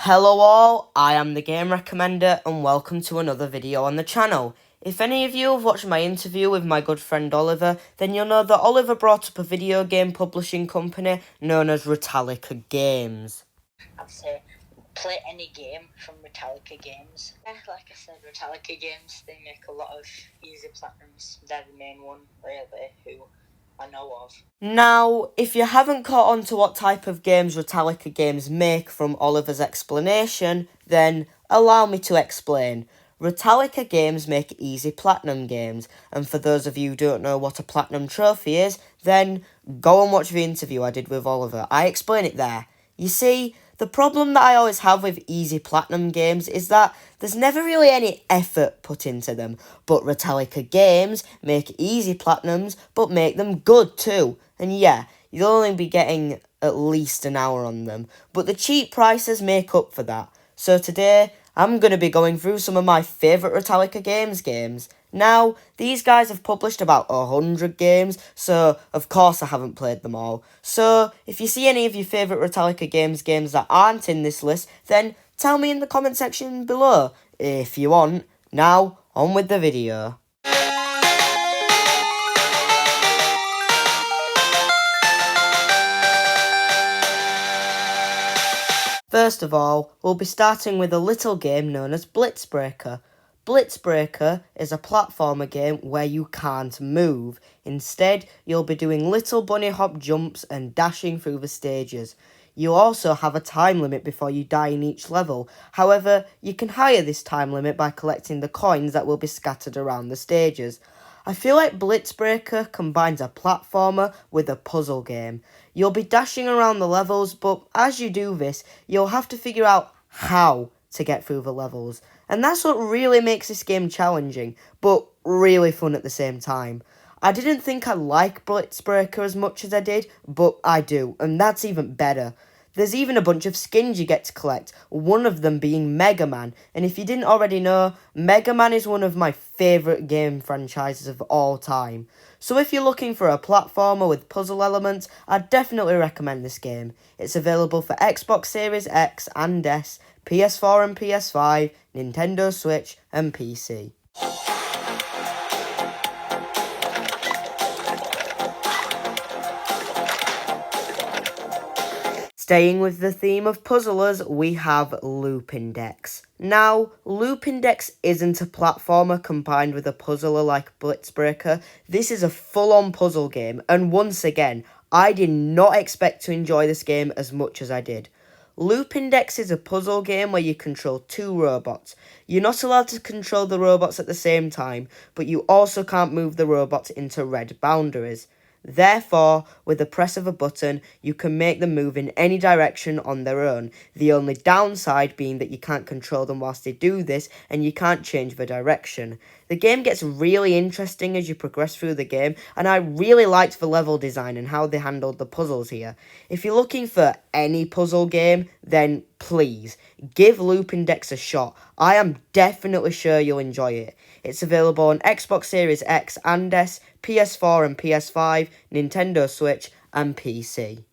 Hello all, I am the Game Recommender and welcome to another video on the channel. If any of you have watched my interview with my good friend Oliver, then you'll know that Oliver brought up a video game publishing company known as Ratalaika Games. I'd say play any game from Ratalaika Games. Like I said, Ratalaika Games, they make a lot of easy platinums. They're the main one, really, who I know of. Now, if you haven't caught on to what type of games Ratalaika Games make from Oliver's explanation, then allow me to explain. Ratalaika Games make easy platinum games, and for those of you who don't know what a platinum trophy is, then go and watch the interview I did with Oliver. I explain it there. You see, the problem that I always have with easy platinum games is that there's never really any effort put into them, but Ratalaika Games make easy platinums, but make them good too. And yeah, you'll only be getting at least an hour on them, but the cheap prices make up for that. So today, I'm going to be going through some of my favourite Ratalaika games. Now, these guys have published about 100 games, so of course I haven't played them all. So, if you see any of your favourite Ratalaika games that aren't in this list, then tell me in the comment section below, if you want. Now, on with the video. First of all, we'll be starting with a little game known as Blitz Breaker. Blitz Breaker is a platformer game where you can't move. Instead, you'll be doing little bunny hop jumps and dashing through the stages. You also have a time limit before you die in each level. However, you can higher this time limit by collecting the coins that will be scattered around the stages. I feel like Blitz Breaker combines a platformer with a puzzle game. You'll be dashing around the levels, but as you do this, you'll have to figure out how to get through the levels. And that's what really makes this game challenging, but really fun at the same time. I didn't think I'd like Blitz Breaker as much as I did, but I do, and that's even better. There's even a bunch of skins you get to collect, one of them being Mega Man, and if you didn't already know, Mega Man is one of my favourite game franchises of all time. So if you're looking for a platformer with puzzle elements, I'd definitely recommend this game. It's available for Xbox Series X and S, PS4 and PS5, Nintendo Switch and PC. Staying with the theme of puzzlers, we have Loopindex. Now, Loopindex isn't a platformer combined with a puzzler like Blitz Breaker. This is a full-on puzzle game, and once again, I did not expect to enjoy this game as much as I did. Loopindex is a puzzle game where you control two robots. You're not allowed to control the robots at the same time, but you also can't move the robots into red boundaries. Therefore, with the press of a button, you can make them move in any direction on their own, the only downside being that you can't control them whilst they do this, and you can't change the direction. The game gets really interesting as you progress through the game, and I really liked the level design and how they handled the puzzles here. If you're looking for any puzzle game, then please, give Loopindex a shot. I am definitely sure you'll enjoy it. It's available on Xbox Series X and S, PS4 and PS5, Nintendo Switch and PC.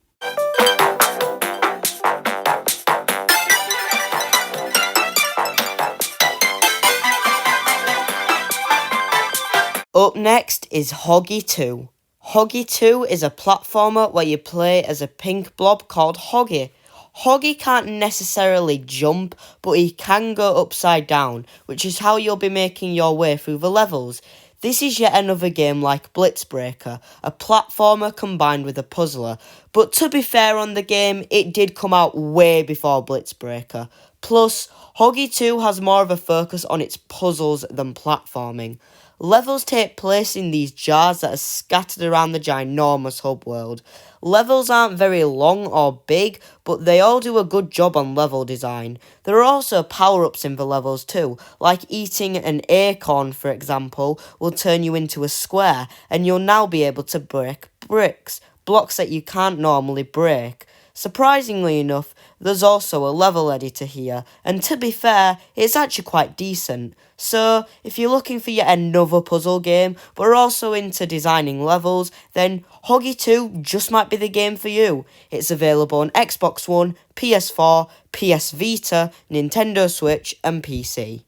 Up next is Hoggy 2. Hoggy 2 is a platformer where you play as a pink blob called Hoggy. Hoggy can't necessarily jump, but he can go upside down, which is how you'll be making your way through the levels. This is yet another game like Blitz Breaker, a platformer combined with a puzzler, but to be fair on the game, it did come out way before Blitz Breaker. Plus, Hoggy 2 has more of a focus on its puzzles than platforming. Levels take place in these jars that are scattered around the ginormous hub world. Levels aren't very long or big, but they all do a good job on level design. There are also power-ups in the levels too, like eating an acorn, for example, will turn you into a square, and you'll now be able to break bricks, blocks that you can't normally break. Surprisingly enough, there's also a level editor here, and to be fair, it's actually quite decent. So, if you're looking for yet another puzzle game, but are also into designing levels, then Hoggy 2 just might be the game for you. It's available on Xbox One, PS4, PS Vita, Nintendo Switch, and PC.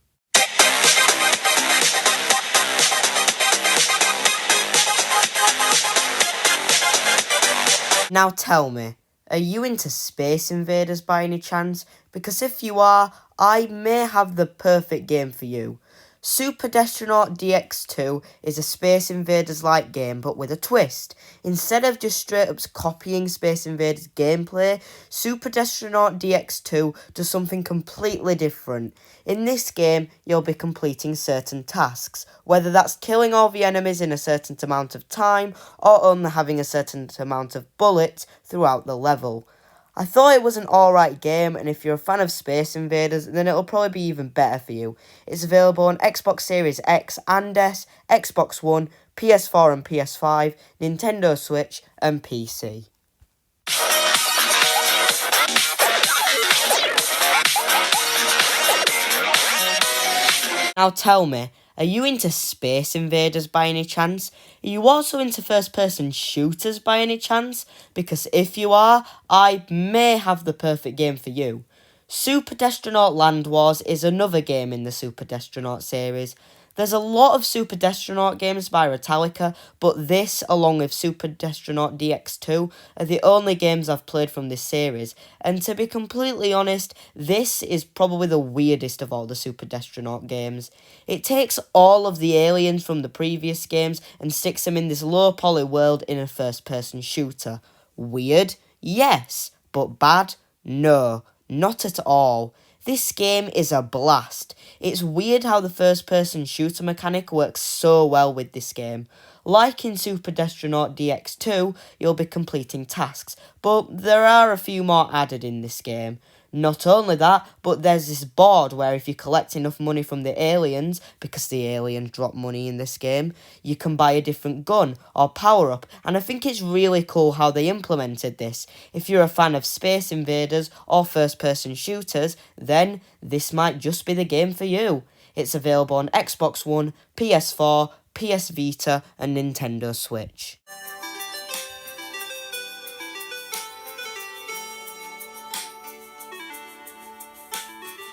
Now tell me, are you into Space Invaders by any chance? Because if you are, I may have the perfect game for you. Super Destronaut DX2 is a Space Invaders-like game, but with a twist. Instead of just straight up copying Space Invaders gameplay, Super Destronaut DX2 does something completely different. In this game, you'll be completing certain tasks, whether that's killing all the enemies in a certain amount of time, or only having a certain amount of bullets throughout the level. I thought it was an alright game, and if you're a fan of Space Invaders, then it'll probably be even better for you. It's available on Xbox Series X and S, Xbox One, PS4 and PS5, Nintendo Switch, and PC. Now tell me, are you into Space Invaders by any chance? Are you also into first-person shooters by any chance? Because if you are, I may have the perfect game for you. Super Destronaut Land Wars is another game in the Super Destronaut series. There's a lot of Super Destronaut games by Ratalaika, but this, along with Super Destronaut DX2, are the only games I've played from this series, and to be completely honest, this is probably the weirdest of all the Super Destronaut games. It takes all of the aliens from the previous games and sticks them in this low-poly world in a first-person shooter. Weird? Yes. But bad? No. Not at all. This game is a blast. It's weird how the first-person shooter mechanic works so well with this game. Like in Super Destronaut DX2, you'll be completing tasks, but there are a few more added in this game. Not only that, but there's this board where if you collect enough money from the aliens, because the aliens drop money in this game, you can buy a different gun or power-up, and I think it's really cool how they implemented this. If you're a fan of Space Invaders or first-person shooters, then this might just be the game for you. It's available on Xbox One, PS4, PS Vita, and Nintendo Switch.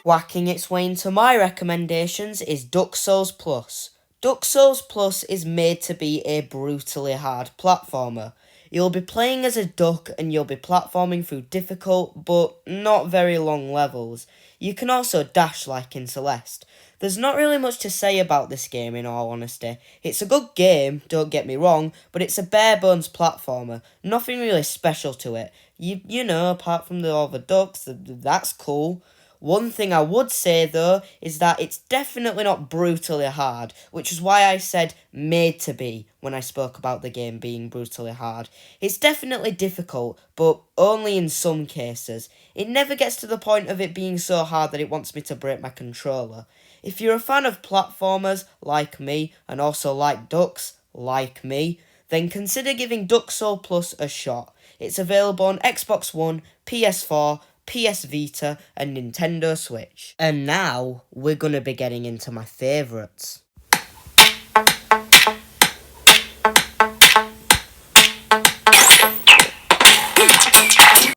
Whacking its way into my recommendations is Dark Souls Plus. Dark Souls Plus is made to be a brutally hard platformer. You'll be playing as a duck and you'll be platforming through difficult but not very long levels. You can also dash like in Celeste. There's not really much to say about this game in all honesty. It's a good game, don't get me wrong, but it's a bare bones platformer. Nothing really special to it. You know, apart from all the ducks, that's cool. One thing I would say, though, is that it's definitely not brutally hard, which is why I said made to be when I spoke about the game being brutally hard. It's definitely difficult, but only in some cases. It never gets to the point of it being so hard that it wants me to break my controller. If you're a fan of platformers, like me, and also like ducks, like me, then consider giving Dark Souls Plus a shot. It's available on Xbox One, PS4, PS Vita, and Nintendo Switch. And now, we're gonna be getting into my favourites.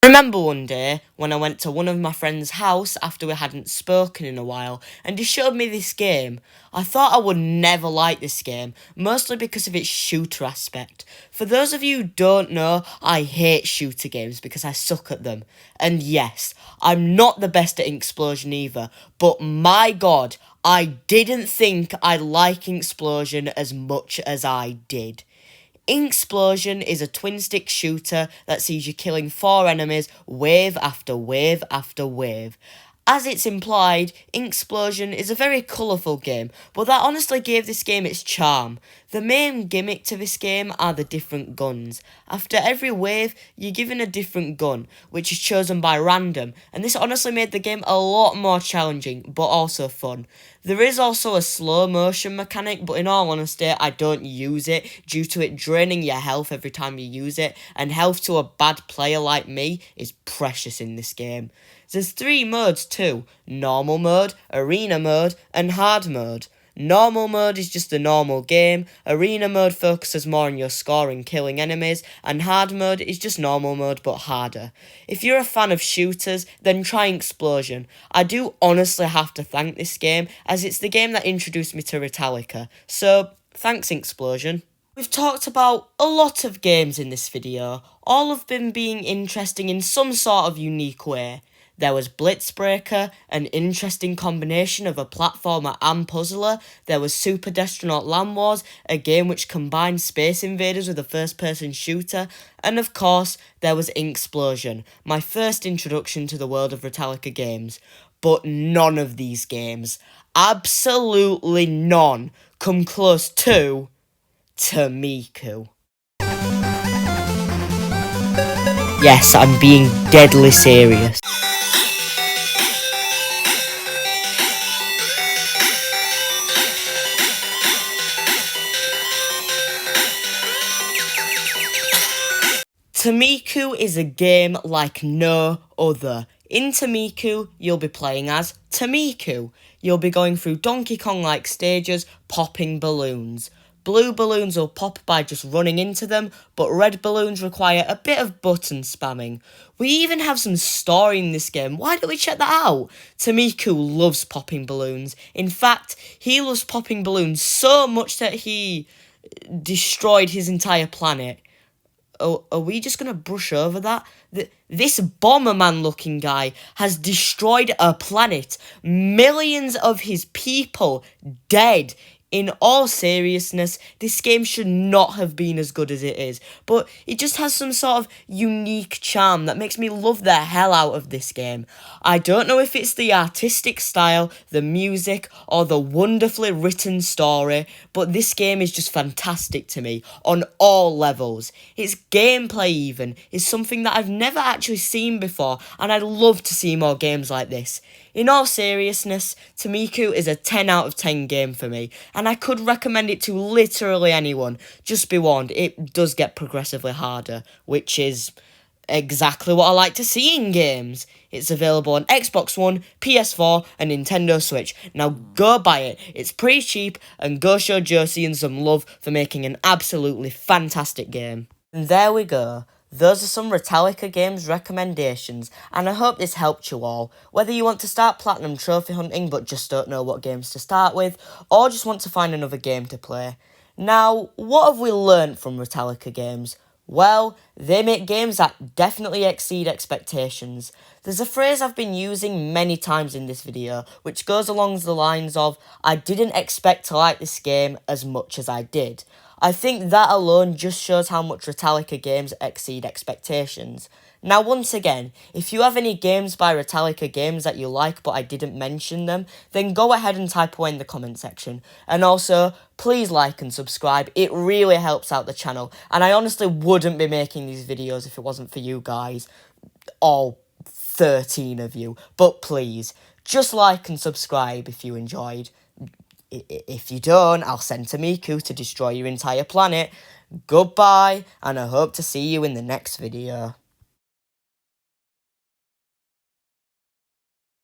Remember one day when I went to one of my friend's house after we hadn't spoken in a while and he showed me this game? I thought I would never like this game, mostly because of its shooter aspect. For those of you who don't know, I hate shooter games because I suck at them. And yes, I'm not the best at Inksplosion either, but my god, I didn't think I like Inksplosion as much as I did. Inksplosion is a twin-stick shooter that sees you killing 4 enemies wave after wave after wave. As it's implied, Inksplosion is a very colourful game, but that honestly gave this game its charm. The main gimmick to this game are the different guns. After every wave, you're given a different gun, which is chosen by random, and this honestly made the game a lot more challenging, but also fun. There is also a slow motion mechanic, but in all honesty, I don't use it due to it draining your health every time you use it, and health to a bad player like me is precious in this game. There's 3 modes too: normal mode, arena mode, and hard mode. Normal mode is just a normal game, arena mode focuses more on your score and killing enemies, and hard mode is just normal mode but harder. If you're a fan of shooters, then try Inksplosion. I do honestly have to thank this game, as it's the game that introduced me to Ratalaika, so thanks Inksplosion. We've talked about a lot of games in this video, all of them being interesting in some sort of unique way. There was Blitz Breaker, an interesting combination of a platformer and puzzler. There was Super Destronaut Land Wars, a game which combined Space Invaders with a first-person shooter. And of course, there was Inksplosion, my first introduction to the world of Ratalaika games. But none of these games, absolutely none, come close to Tamiku. Yes, I'm being deadly serious. Tamiku is a game like no other. In Tamiku, you'll be playing as Tamiku. You'll be going through Donkey Kong-like stages, popping balloons. Blue balloons will pop by just running into them, but red balloons require a bit of button spamming. We even have some story in this game. Why don't we check that out? Tamiku loves popping balloons. In fact, he loves popping balloons so much that he destroyed his entire planet. Oh, are we just going to brush over that? This Bomberman looking guy has destroyed a planet. Millions of his people dead. In all seriousness, this game should not have been as good as it is, but it just has some sort of unique charm that makes me love the hell out of this game. I don't know if it's the artistic style, the music, or the wonderfully written story, but this game is just fantastic to me on all levels. Its gameplay even is something that I've never actually seen before, and I'd love to see more games like this. In all seriousness, Tamiku is a 10 out of 10 game for me, and I could recommend it to literally anyone. Just be warned, it does get progressively harder, which is exactly what I like to see in games. It's available on Xbox One, PS4, and Nintendo Switch. Now go buy it, it's pretty cheap, and go show Josie and some love for making an absolutely fantastic game. And there we go. Those are some Ratalaika games recommendations, and I hope this helped you all. Whether you want to start platinum trophy hunting but just don't know what games to start with, or just want to find another game to play. Now, what have we learnt from Ratalaika games? Well, they make games that definitely exceed expectations. There's a phrase I've been using many times in this video, which goes along the lines of, I didn't expect to like this game as much as I did. I think that alone just shows how much Ratalaika games exceed expectations. Now once again, if you have any games by Ratalaika games that you like but I didn't mention them, then go ahead and type away in the comment section. And also, please like and subscribe, it really helps out the channel, and I honestly wouldn't be making these videos if it wasn't for you guys, all 13 of you, but please, just like and subscribe if you enjoyed. If you don't, I'll send Tamiku to destroy your entire planet. Goodbye, and I hope to see you in the next video.